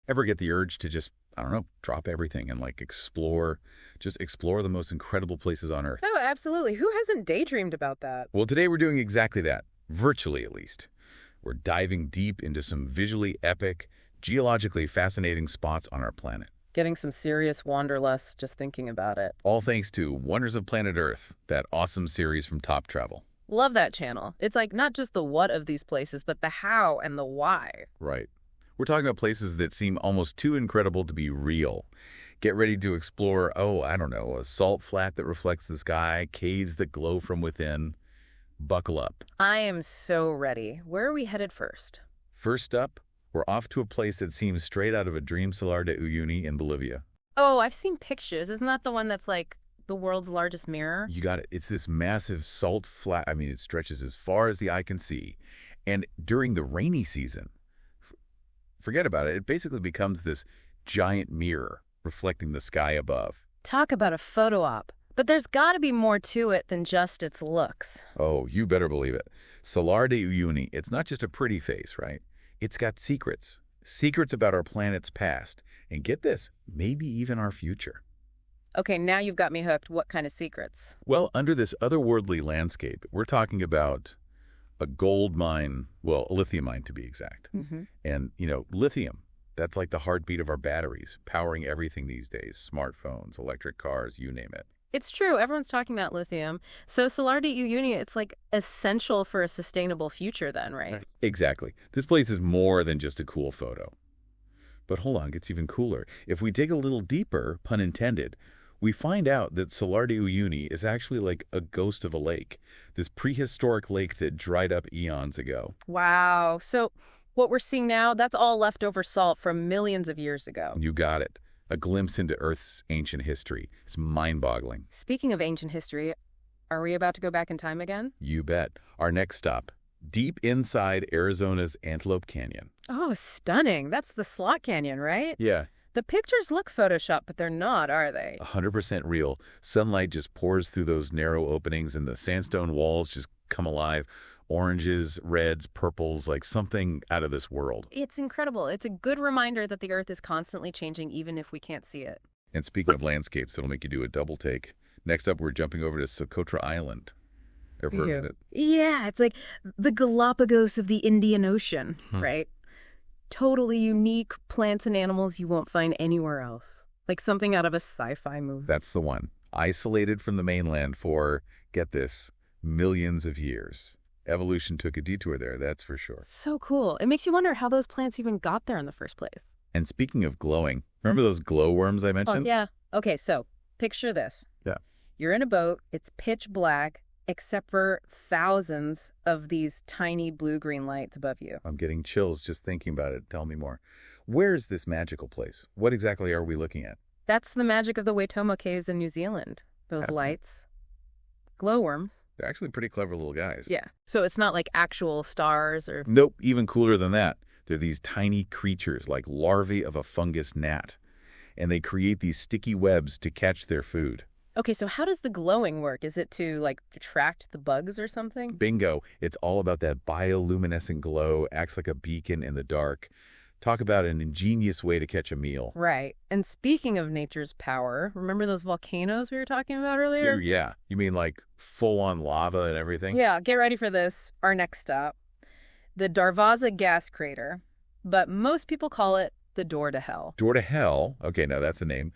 Ever get the urge to just, I don't know, drop everything and like just explore the most incredible places on Earth? Oh, absolutely. Who hasn't daydreamed about that? Well, today we're doing exactly that, virtually at least. We're diving deep into some visually epic, geologically fascinating spots on our planet. Getting some serious wanderlust just thinking about it. All thanks to Wonders of Planet Earth, that awesome series from Top Travel. Love that channel. It's like not just the what of these places, but the how and the why. Right. We're talking about places that seem almost too incredible to be real. Get ready to explore, I don't know, a salt flat that reflects the sky, caves that glow from within. Buckle up. I am so ready. Where are we headed first? First up, we're off to a place that seems straight out of a dream, Salar de Uyuni in Bolivia. Oh, I've seen pictures. Isn't that the one that's like the world's largest mirror? You got it. It's this massive salt flat. I mean, it stretches as far as the eye can see. And during the rainy season, forget about it. It basically becomes this giant mirror reflecting the sky above. Talk about a photo op. But there's got to be more to it than just its looks. Oh, you better believe it. Salar de Uyuni, it's not just a pretty face, right? It's got secrets. Secrets about our planet's past. And get this, maybe even our future. Okay, now you've got me hooked. What kind of secrets? Well, under this otherworldly landscape, we're talking about a gold mine, well, a lithium mine to be exact. And, lithium, that's like the heartbeat of our batteries, powering everything these days. Smartphones, electric cars, you name it. It's true. Everyone's talking about lithium. So Salar de Uyuni, it's like essential for a sustainable future then, right? Exactly. This place is more than just a cool photo. But hold on, it gets even cooler. If we dig a little deeper, pun intended, we find out that Salar de Uyuni is actually like a ghost of a lake, this prehistoric lake that dried up eons ago. Wow. So what we're seeing now, that's all leftover salt from millions of years ago. You got it. A glimpse into Earth's ancient history. It's mind-boggling. Speaking of ancient history, are we about to go back in time again? You bet. Our next stop, deep inside Arizona's Antelope Canyon. Oh, stunning. That's the Slot Canyon, right? Yeah. The pictures look photoshopped, but they're not, are they? 100% real. Sunlight just pours through those narrow openings and the sandstone walls just come alive. Oranges, reds, purples, like something out of this world. It's incredible. It's a good reminder that the Earth is constantly changing even if we can't see it. And speaking of landscapes, it'll make you do a double take. Next up, we're jumping over to Socotra Island. Ever heard of it? Yeah, it's like the Galapagos of the Indian Ocean, right? Totally unique plants and animals you won't find anywhere else. Like something out of a sci-fi movie. That's the one. Isolated from the mainland for, get this, millions of years. Evolution took a detour there, that's for sure. So cool. It makes you wonder how those plants even got there in the first place. And speaking of glowing, remember those glowworms I mentioned? Oh, yeah. Okay, so picture this. Yeah. You're in a boat. It's pitch black, except for thousands of these tiny blue-green lights above you. I'm getting chills just thinking about it. Tell me more. Where's this magical place? What exactly are we looking at? That's the magic of the Waitomo Caves in New Zealand. Those lights. Glowworms. They're actually pretty clever little guys. Yeah. So it's not like actual stars or... Nope, even cooler than that. They're these tiny creatures like larvae of a fungus gnat. And they create these sticky webs to catch their food. Okay, so how does the glowing work? Is it to, like, attract the bugs or something? Bingo. It's all about that bioluminescent glow, acts like a beacon in the dark. Talk about an ingenious way to catch a meal. Right. And speaking of nature's power, remember those volcanoes we were talking about earlier? Yeah. You mean like full-on lava and everything? Yeah, get ready for this. Our next stop. The Darvaza gas crater. But most people call it the door to hell. Door to hell? Okay, no, that's the name.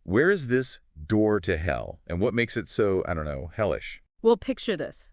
Where is this door to hell? And what makes it so, I don't know, hellish? Well, picture this.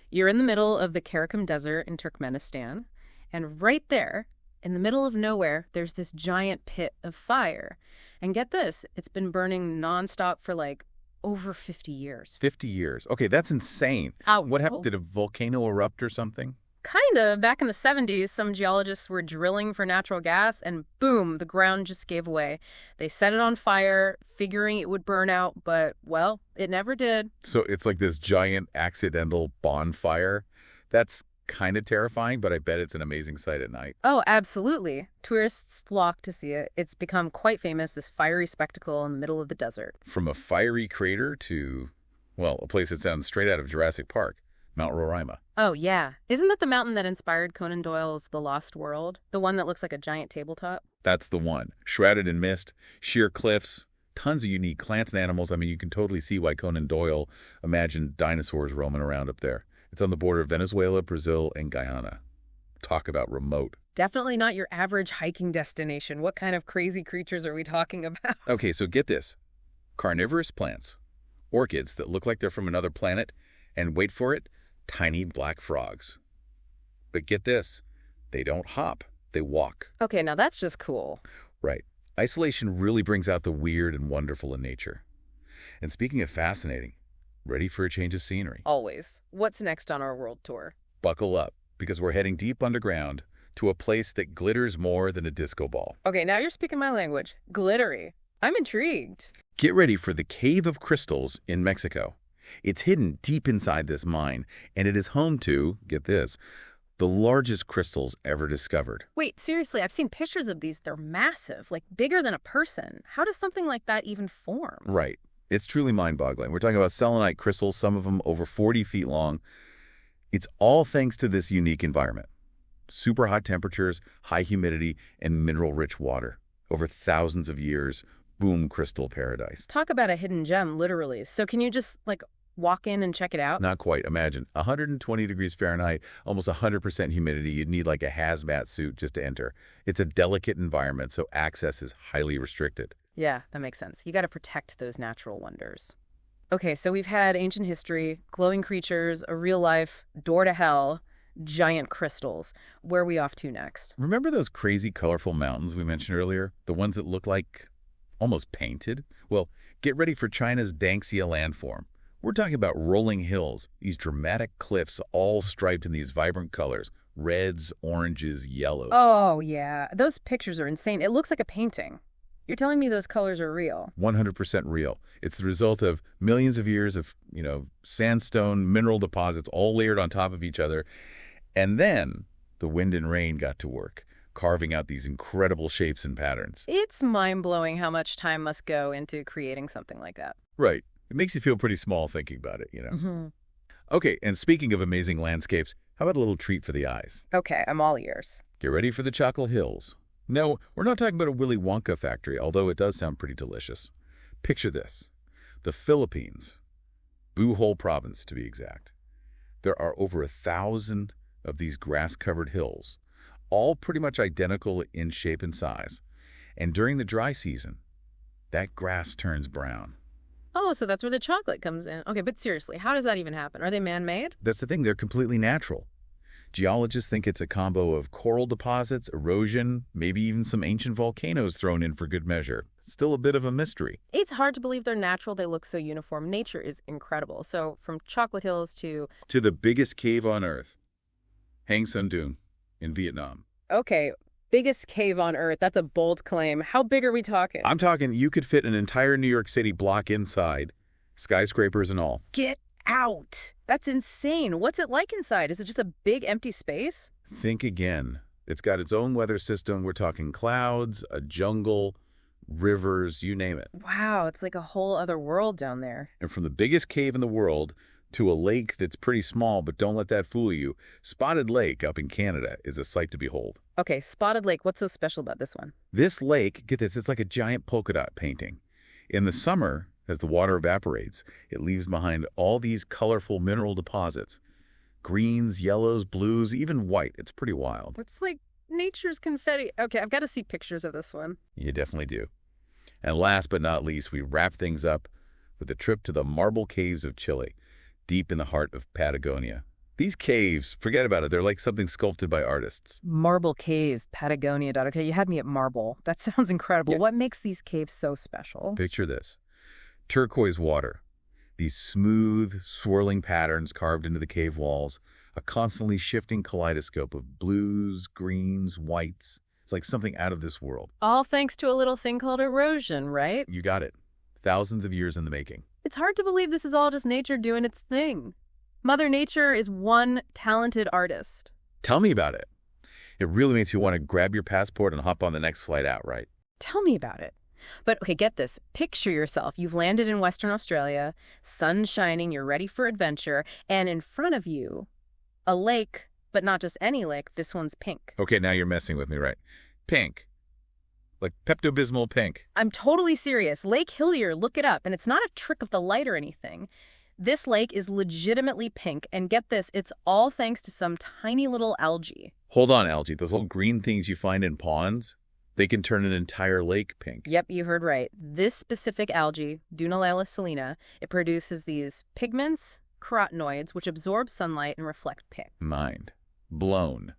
You're in the middle of the Karakum Desert in Turkmenistan. And right there, in the middle of nowhere, there's this giant pit of fire. And get this, it's been burning nonstop for like over 50 years. 50 years. Okay, that's insane. What happened? Did a volcano erupt or something? Kind of. Back in the 70s, some geologists were drilling for natural gas and boom, the ground just gave way. They set it on fire, figuring it would burn out, but, well, it never did. So it's like this giant accidental bonfire? That's kind of terrifying, but I bet it's an amazing sight at night. Oh, absolutely. Tourists flock to see it. It's become quite famous, this fiery spectacle in the middle of the desert. From a fiery crater to, well, a place that sounds straight out of Jurassic Park, Mount Roraima. Oh, yeah. Isn't that the mountain that inspired Conan Doyle's The Lost World? The one that looks like a giant tabletop? That's the one. Shrouded in mist, sheer cliffs, tons of unique plants and animals. I mean, you can totally see why Conan Doyle imagined dinosaurs roaming around up there. It's on the border of Venezuela, Brazil, and Guyana. Talk about remote. Definitely not your average hiking destination. What kind of crazy creatures are we talking about? Okay, so get this. Carnivorous plants, orchids that look like they're from another planet, and wait for it, tiny black frogs. But get this, they don't hop, they walk. Okay, now that's just cool. Right. Isolation really brings out the weird and wonderful in nature. And speaking of fascinating, ready for a change of scenery? Always. What's next on our world tour? Buckle up, because we're heading deep underground to a place that glitters more than a disco ball. Okay, now you're speaking my language. Glittery. I'm intrigued. Get ready for the Cave of Crystals in Mexico. It's hidden deep inside this mine, and it is home to, get this, the largest crystals ever discovered. Wait, seriously, I've seen pictures of these. They're massive, like bigger than a person. How does something like that even form? Right. It's truly mind-boggling. We're talking about selenite crystals, some of them over 40 feet long. It's all thanks to this unique environment. Super hot temperatures, high humidity, and mineral-rich water. Over thousands of years, boom, crystal paradise. Talk about a hidden gem, literally. So can you just, walk in and check it out? Not quite. Imagine 120 degrees Fahrenheit, almost 100% humidity. You'd need like a hazmat suit just to enter. It's a delicate environment, so access is highly restricted. Yeah, that makes sense. You got to protect those natural wonders. Okay, so we've had ancient history, glowing creatures, a real life, door to hell, giant crystals. Where are we off to next? Remember those crazy, colorful mountains we mentioned earlier? The ones that look like almost painted? Well, get ready for China's Danxia landform. We're talking about rolling hills, these dramatic cliffs all striped in these vibrant colors, reds, oranges, yellows. Oh, yeah. Those pictures are insane. It looks like a painting. You're telling me those colors are real? 100% real. It's the result of millions of years of, sandstone, mineral deposits all layered on top of each other. And then the wind and rain got to work, carving out these incredible shapes and patterns. It's mind-blowing how much time must go into creating something like that. Right. It makes you feel pretty small thinking about it, Mm-hmm. Okay, and speaking of amazing landscapes, how about a little treat for the eyes? Okay, I'm all ears. Get ready for the Chocolate Hills. No, we're not talking about a Willy Wonka factory, although it does sound pretty delicious. Picture this. The Philippines, Bohol province to be exact. There are over 1,000 of these grass-covered hills, all pretty much identical in shape and size. And during the dry season, that grass turns brown. Oh, so that's where the chocolate comes in. Okay, but seriously, how does that even happen? Are they man-made? That's the thing, they're completely natural. Geologists think it's a combo of coral deposits, erosion, maybe even some ancient volcanoes thrown in for good measure. It's still a bit of a mystery. It's hard to believe they're natural. They look so uniform. Nature is incredible. So from chocolate hills to the biggest cave on Earth, Hang Son Doong in Vietnam. Okay, biggest cave on Earth. That's a bold claim. How big are we talking? I'm talking you could fit an entire New York City block inside, skyscrapers and all. Get out. That's insane. What's it like inside? Is it just a big empty space? Think again. It's got its own weather system. We're talking clouds, a jungle, rivers, you name it. Wow, it's like a whole other world down there. And from the biggest cave in the world to a lake that's pretty small, but don't let that fool you, Spotted Lake up in Canada is a sight to behold. Okay, Spotted Lake. What's so special about this one? This lake, get this, it's like a giant polka dot painting. In the summer, as the water evaporates, it leaves behind all these colorful mineral deposits. Greens, yellows, blues, even white. It's pretty wild. It's like nature's confetti. Okay, I've got to see pictures of this one. You definitely do. And last but not least, we wrap things up with a trip to the marble caves of Chile, deep in the heart of Patagonia. These caves, forget about it, they're like something sculpted by artists. Marble caves, Patagonia. Okay, you had me at marble. That sounds incredible. Yeah. What makes these caves so special? Picture this. Turquoise water. These smooth, swirling patterns carved into the cave walls. A constantly shifting kaleidoscope of blues, greens, whites. It's like something out of this world. All thanks to a little thing called erosion, right? You got it. Thousands of years in the making. It's hard to believe this is all just nature doing its thing. Mother Nature is one talented artist. Tell me about it. It really makes you want to grab your passport and hop on the next flight out, right? Tell me about it. But okay, get this. Picture yourself. You've landed in Western Australia, sun shining, you're ready for adventure, and in front of you, a lake, but not just any lake. This one's pink. Okay, now you're messing with me, right? Pink. Like Pepto-Bismol pink. I'm totally serious. Lake Hillier, look it up, and it's not a trick of the light or anything. This lake is legitimately pink, and get this, it's all thanks to some tiny little algae. Hold on, algae. Those little green things you find in ponds, they can turn an entire lake pink. Yep, you heard right. This specific algae, Dunaliella salina, it produces these pigments, carotenoids, which absorb sunlight and reflect pink. Mind blown.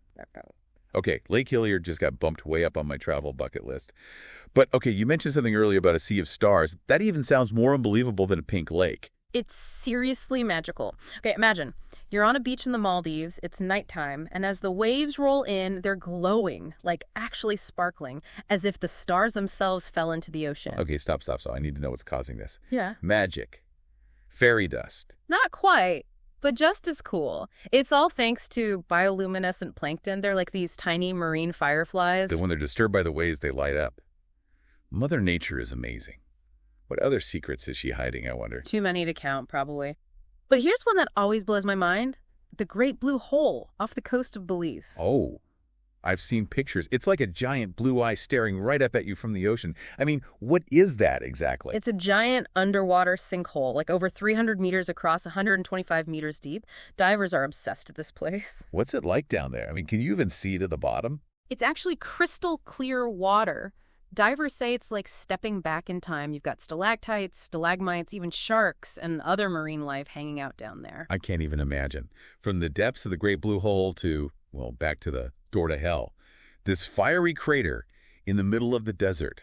Okay, Lake Hillier just got bumped way up on my travel bucket list. But, okay, you mentioned something earlier about a sea of stars. That even sounds more unbelievable than a pink lake. It's seriously magical. Okay, imagine. You're on a beach in the Maldives, it's nighttime, and as the waves roll in, they're glowing, like actually sparkling, as if the stars themselves fell into the ocean. Okay, stop. I need to know what's causing this. Yeah. Magic. Fairy dust. Not quite, but just as cool. It's all thanks to bioluminescent plankton. They're like these tiny marine fireflies. That when they're disturbed by the waves, they light up. Mother Nature is amazing. What other secrets is she hiding, I wonder? Too many to count, probably. But here's one that always blows my mind. The Great Blue Hole off the coast of Belize. Oh, I've seen pictures. It's like a giant blue eye staring right up at you from the ocean. I mean, what is that exactly? It's a giant underwater sinkhole, like over 300 meters across, 125 meters deep. Divers are obsessed with this place. What's it like down there? I mean, can you even see to the bottom? It's actually crystal clear water. Divers say it's like stepping back in time. You've got stalactites, stalagmites, even sharks, and other marine life hanging out down there. I can't even imagine. From the depths of the Great Blue Hole to, well, back to the door to hell. This fiery crater in the middle of the desert.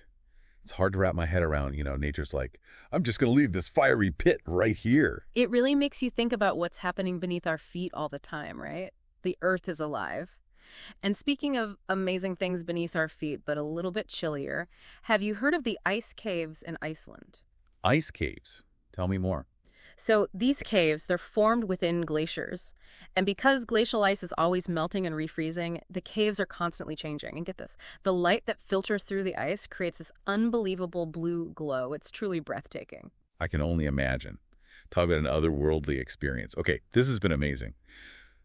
It's hard to wrap my head around, nature's like, I'm just going to leave this fiery pit right here. It really makes you think about what's happening beneath our feet all the time, right? The earth is alive. And speaking of amazing things beneath our feet, but a little bit chillier, have you heard of the ice caves in Iceland? Ice caves? Tell me more. So these caves, they're formed within glaciers. And because glacial ice is always melting and refreezing, the caves are constantly changing. And get this, the light that filters through the ice creates this unbelievable blue glow. It's truly breathtaking. I can only imagine. Talk about an otherworldly experience. Okay, this has been amazing.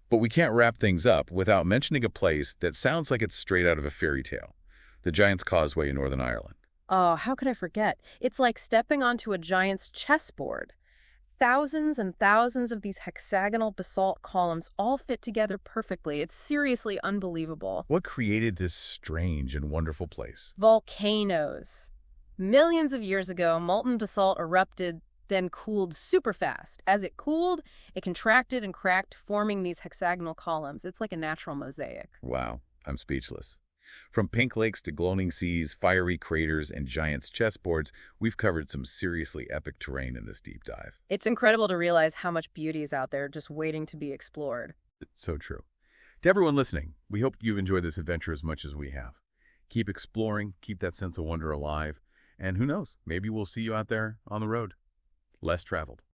But we can't wrap things up without mentioning a place that sounds like it's straight out of a fairy tale. The Giant's Causeway in Northern Ireland. Oh, how could I forget? It's like stepping onto a giant's chessboard. Thousands and thousands of these hexagonal basalt columns all fit together perfectly. It's seriously unbelievable. What created this strange and wonderful place? Volcanoes. Millions of years ago, molten basalt erupted, then cooled super fast. As it cooled, it contracted and cracked, forming these hexagonal columns. It's like a natural mosaic. Wow, I'm speechless. From pink lakes to glowing seas, fiery craters, and giants' chessboards, we've covered some seriously epic terrain in this deep dive. It's incredible to realize how much beauty is out there just waiting to be explored. It's so true. To everyone listening, we hope you've enjoyed this adventure as much as we have. Keep exploring, keep that sense of wonder alive, and who knows, maybe we'll see you out there on the road. Less traveled.